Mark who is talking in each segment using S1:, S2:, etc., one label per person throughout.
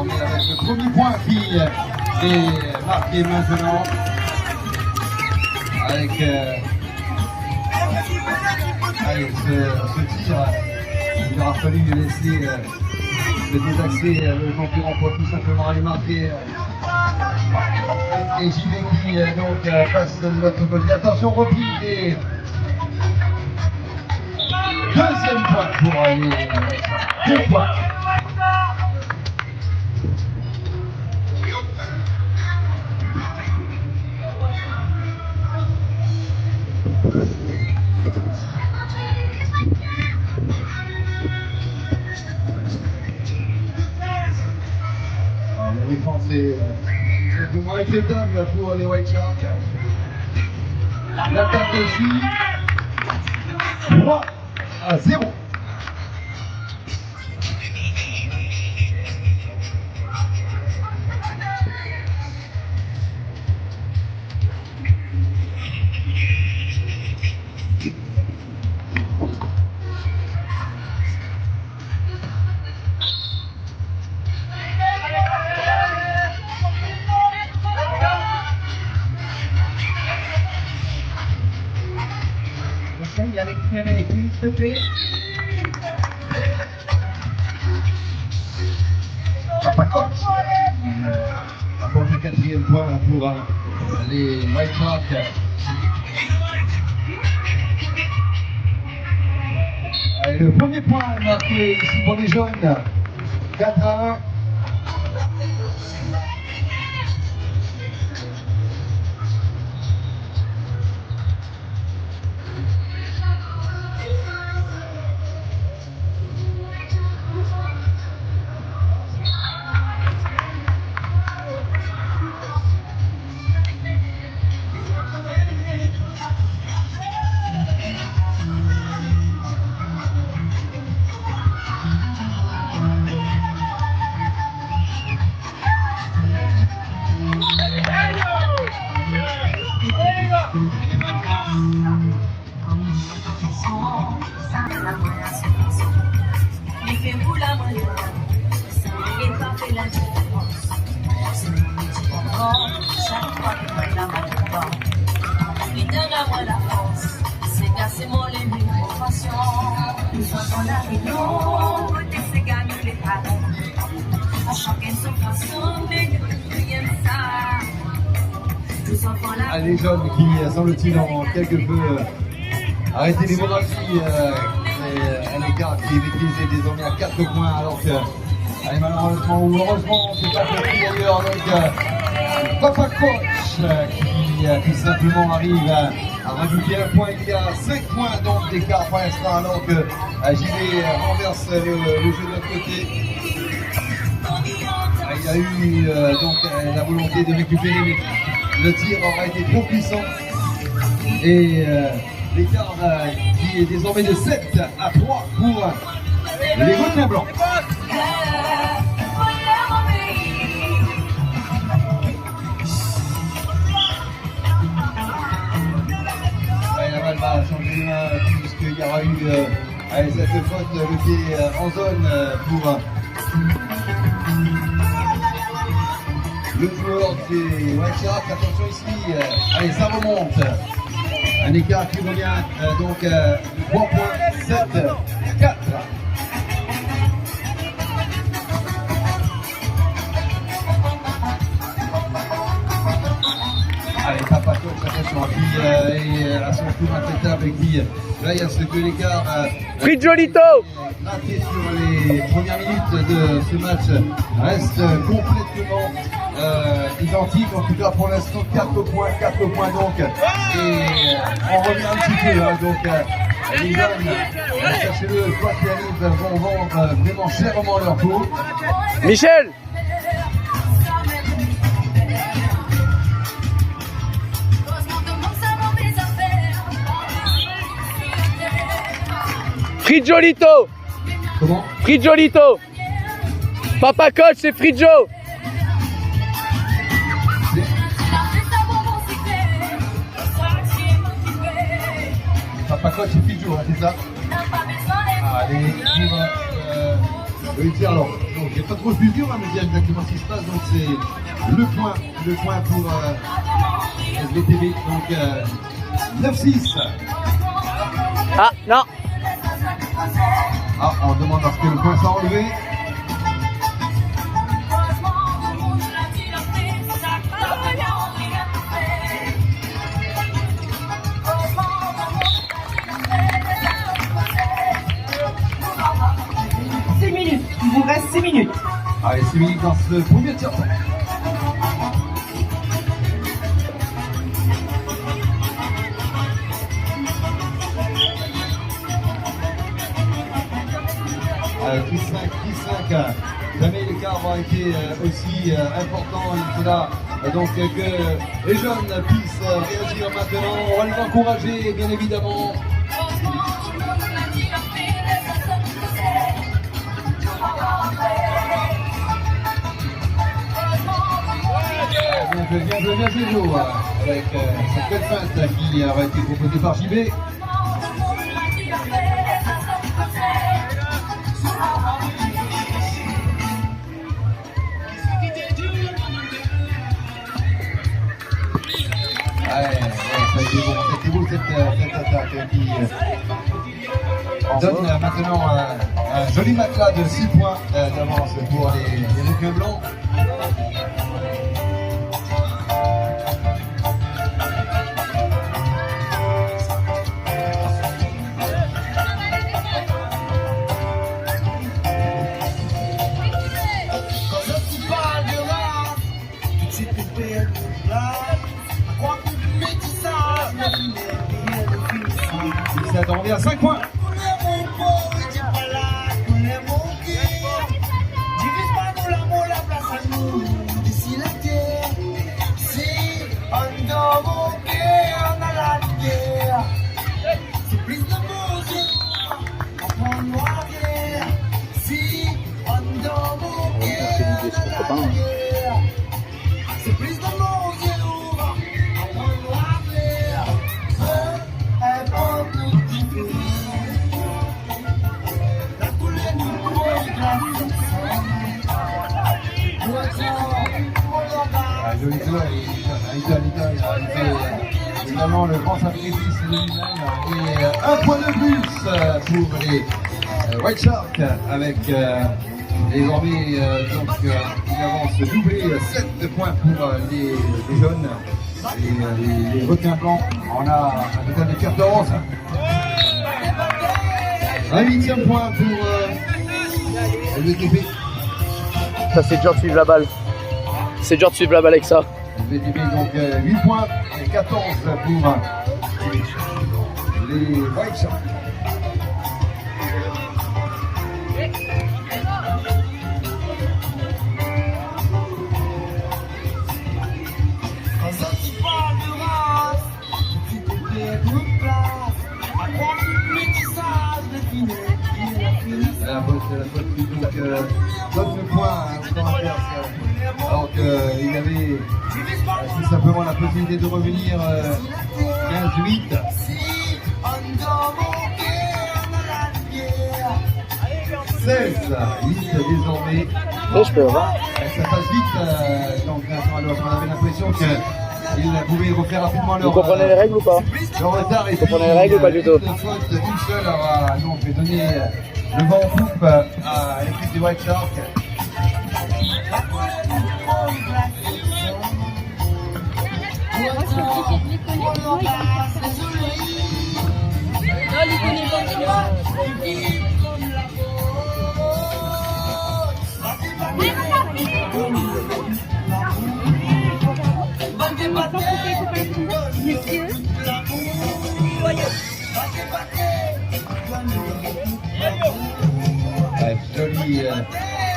S1: désormais avec le premier point qui est marqué maintenant. Avec ce tir, il aura fallu laisser le désaxer le concurrent pour tout simplement aller marquer. Et JV qui donc passe de l'autre côté. Attention, repli et deuxième point pour aller 2 points. La défense est un peu moins acceptable pour les White Sharks. L'attaque aussi. 3-0. Il y a l'extérieur avec lui, s'il te plaît. Papa Coach. Pour le 4e point pour les White Sharks. Le premier point marqué ici pour les jaunes. 4-1. Les jeunes qui, semble-t-il, ont quelque peu arrêté l'hémorragie. C'est un écart qui est maîtrisé désormais à 4 points, alors que, allez, malheureusement ou heureusement, c'est pas compris d'ailleurs. Donc, Papa Coach qui tout simplement arrive à rajouter 1 point. Il y a 5 points donc d'écart pour l'instant, alors que JV renverse le jeu de l'autre côté. Il a eu donc la volonté de récupérer, mais le tir aura été trop puissant. Et l'écart qui est désormais de 7-3 pour les Gaulois blancs. La balle va changer de main puisqu'il y aura eu cette faute le pied en zone pour le joueur des White Sharks. Attention ici, allez, ça remonte. Un écart qui revient donc 3 points, 7-4. Allez, Papa Coach, attention, qui est à son tour intraitable et qui veille à ce que l'écart
S2: Frigiolito
S1: raté sur les premières minutes de ce match reste complètement identique. En tout cas, pour l'instant, 4 points donc. Et on revient un petit peu. Hein, donc, les jeunes, sachez-le, quoi qu'il arrive, vont vendre vraiment chèrement leur peau.
S2: Michel. Frigiolito.
S1: Comment?
S2: Frigiolito. Papa Coach, c'est Frigio.
S1: Papa Coach, c'est Frigio, hein, c'est ça? Allez, Oui, tiens, alors, donc j'ai pas trop pu dire, on va me dire exactement ce qui se passe. Donc c'est le point pour SVTB. Donc 9-6.
S2: Ah, non.
S1: Ah, on demande à ce que le point soit enlevé.
S3: Il vous reste 6 minutes.
S1: Allez, 6 minutes dans ce premier tir. Qui 5. Jamais l'écart aura été aussi important. Il faudra donc que les jeunes puissent réagir maintenant. On va les encourager, bien évidemment. Bien joué, Joe, avec cette belle feinte qui aura été proposée par JB. Ça a été bon, c'était beau cette attaque qui donne maintenant un joli matelas de 6 points d'avance pour les requins blancs. Ça t'en revient à 5 points. Joli joueur, il a fait évidemment le grand sacrifice de lui-même et un point de plus pour les White Sharks avec désormais donc une avance doublée, 7 points pour les jeunes et les requins blancs. On a un total de 14. Un 8e point pour le TP.
S2: Ça c'est dur de suivre la balle. C'est dur de suivre la balle avec ça.
S1: VTB donc 8 points et 14 pour les White Sharks. La faute donc donne le point alors qu'il avait tout simplement la possibilité de revenir 15-8. 16-8 désormais.
S2: Oui, je peux voir.
S1: Ça passe vite, donc on avait l'impression qu'ils pouvaient refaire rapidement leur.
S2: Vous comprenez les règles ou pas?
S1: Leur retard.
S2: Vous comprenez les règles ou pas du tout?
S1: Une seule aura donc donné le vent en poupe à l'équipe des White Sharks.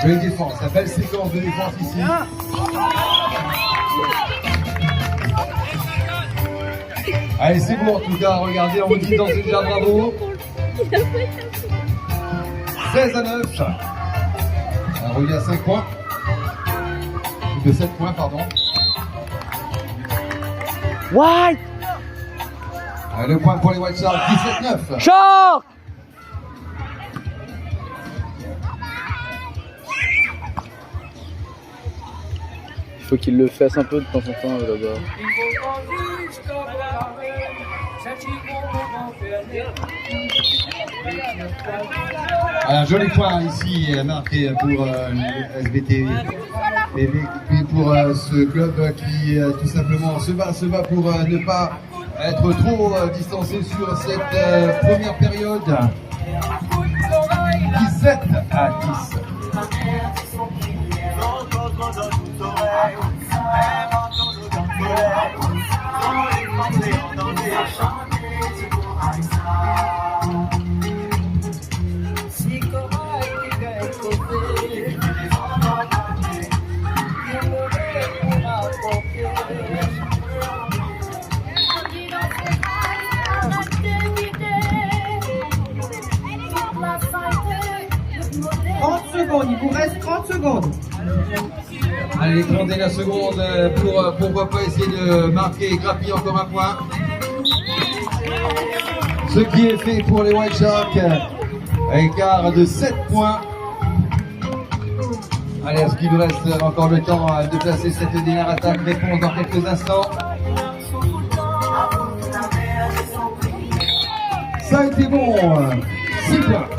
S1: Jolie défense, la belle séquence de défense ici. Allez, c'est bon en tout cas, regardez, on vous dit dans déjà bravo. 16-9. On revient à 5 points. De 7 points, pardon.
S2: White!
S1: Le point pour les White Sharks, 17-9.
S2: Shark! faut qu'il le fasse un peu de temps en temps là-bas.
S1: Un joli point ici marqué pour le SBT et pour ce club qui tout simplement se bat pour ne pas être trop distancé sur cette première période. 17 à 10.
S3: Il vous reste 30 secondes.
S1: Allez, 31 secondes pour pourquoi pas essayer de marquer et grappiller encore un point. Ce qui est fait pour les White Sharks, écart de 7 points. Allez, est-ce qu'il nous reste encore le temps de placer cette dernière attaque? Réponse dans quelques instants. Ça a été bon, 6 points.